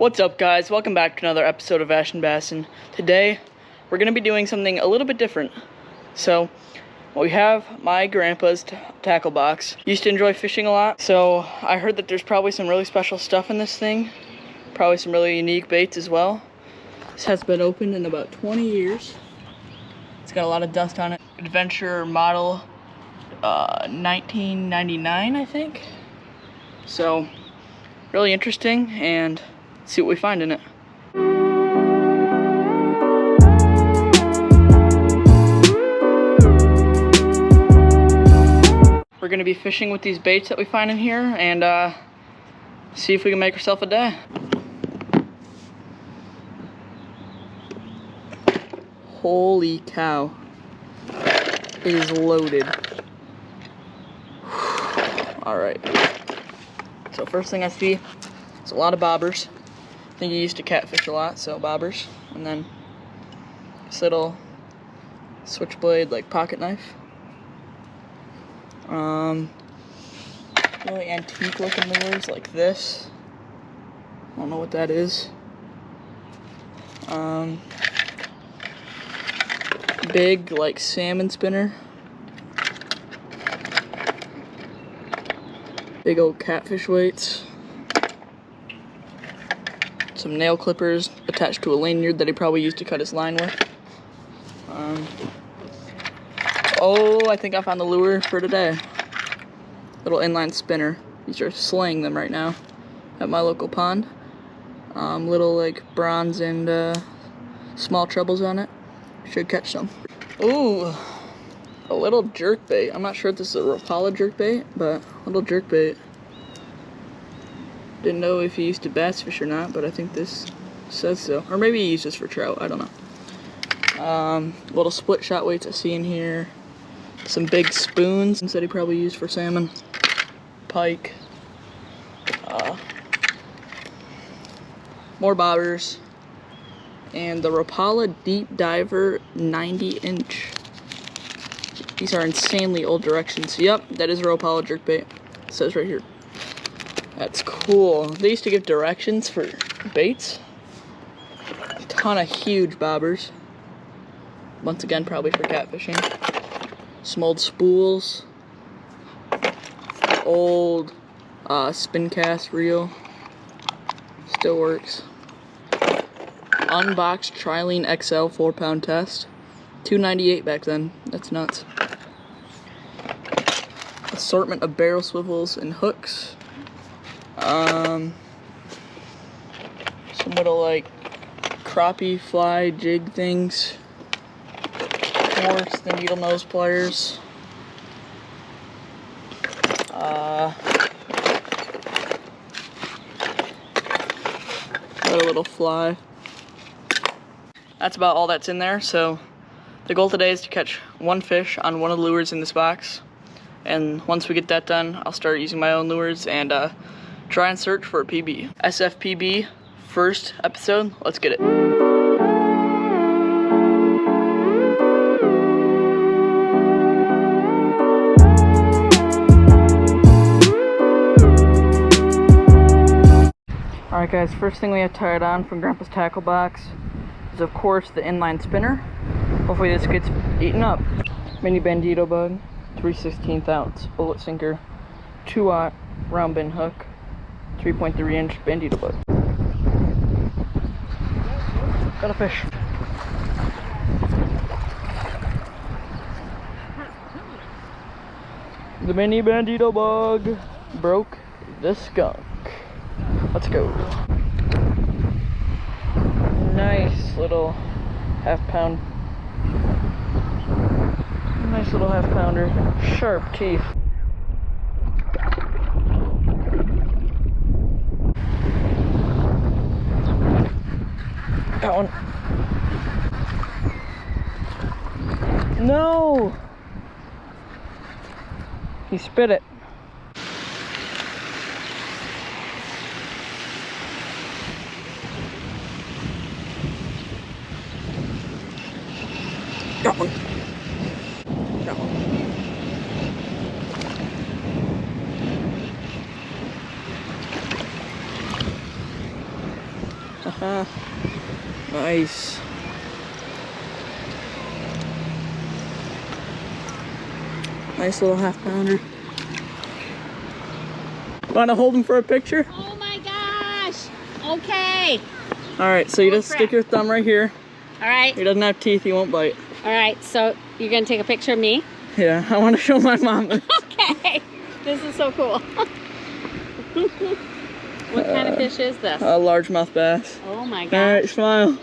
What's up, guys? Welcome back to another episode of Ash and Bass, and today we're going to be doing something a little bit different. So, we have my grandpa's tackle box. Used to enjoy fishing a lot, so I heard that there's probably some really special stuff in this thing. Probably some really unique baits as well. This has been opened in about 20 years. It's got a lot of dust on it. Adventure model 1999, I think. So, really interesting, and see what we find in it. We're gonna be fishing with these baits that we find in here and see if we can make ourselves a day. Holy cow. It is loaded. Alright. So first thing I see is a lot of bobbers. I think he used to catfish a lot, so bobbers. And then this little switchblade, like pocket knife. Really antique looking lures like this. I don't know what that is. Big, like, salmon spinner. Big old catfish weights. Some nail clippers attached to a lanyard that he probably used to cut his line with. Oh, I think I found the lure for today. Little inline spinner. These are slaying them right now at my local pond. Little, like, bronze and small trebles on it. Should catch some. Ooh, a little jerkbait. I'm not sure if this is a Rapala jerkbait, but a little jerkbait. Didn't know if he used to bass fish or not, but I think this says so. Or maybe he used this for trout, I don't know. Little split shot weights I see in here. Some big spoons that he probably used for salmon. Pike. More bobbers. And the Rapala Deep Diver 90-inch. These are insanely old directions. Yep, that is a Rapala jerkbait. It says right here. That's cool. They used to give directions for baits. A ton of huge bobbers. Once again, probably for catfishing. Some old spools. Old spin cast reel. Still works. Unboxed Trilene XL 4-pound test. $2.98 back then. That's nuts. Assortment of barrel swivels and hooks. Some little, like, crappie fly jig things. Worse than needle nose pliers. Got a little fly. That's about all that's in there. So the goal today is to catch one fish on one of the lures in this box. And once we get that done, I'll start using my own lures and try and search for a PB. SFPB, first episode. Let's get it. Alright guys, first thing we have tied on from Grandpa's tackle box is, of course, the inline spinner. Hopefully this gets eaten up. Mini bandito bug, 3/16 ounce bullet sinker, 2-aught round bin hook, 3.3-inch bandito bug. Got a fish. The mini bandito bug broke the skunk. Let's go. Nice little half-pound. Nice little half-pounder. Sharp teeth. Got one. No! He spit it. Got one. Got one. Nice. Nice little half pounder. Want to hold him for a picture? Oh my gosh. Okay. All right, so you just stick your thumb right here. All right. He doesn't have teeth, he won't bite. All right, so you're going to take a picture of me? Yeah, I want to show my mom this. Okay. This is so cool. What kind of fish is this? A largemouth bass. Oh my gosh. All right, smile.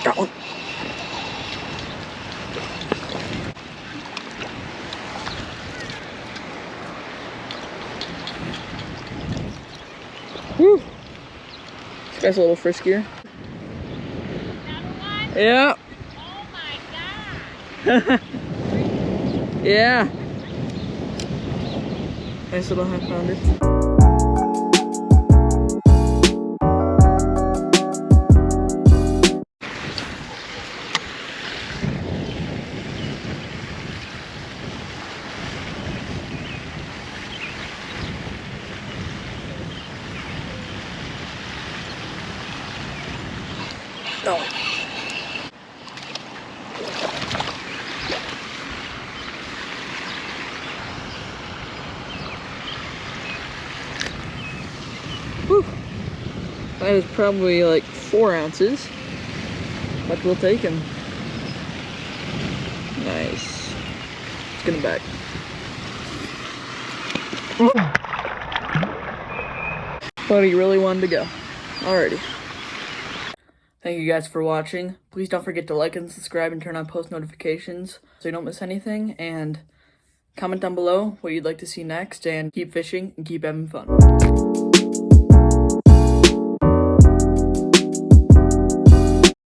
Got one. Woo! This guy's a little friskier. Another one? Yeah. Oh my god. Yeah. Nice little half pounder. No. Whew. That is probably like 4 ounces, but we'll take him. Nice. Let's get him back. But he really wanted to go. Alrighty. Thank you guys for watching. Please don't forget to like and subscribe and turn on post notifications so you don't miss anything. And comment down below what you'd like to see next. And keep fishing and keep having fun.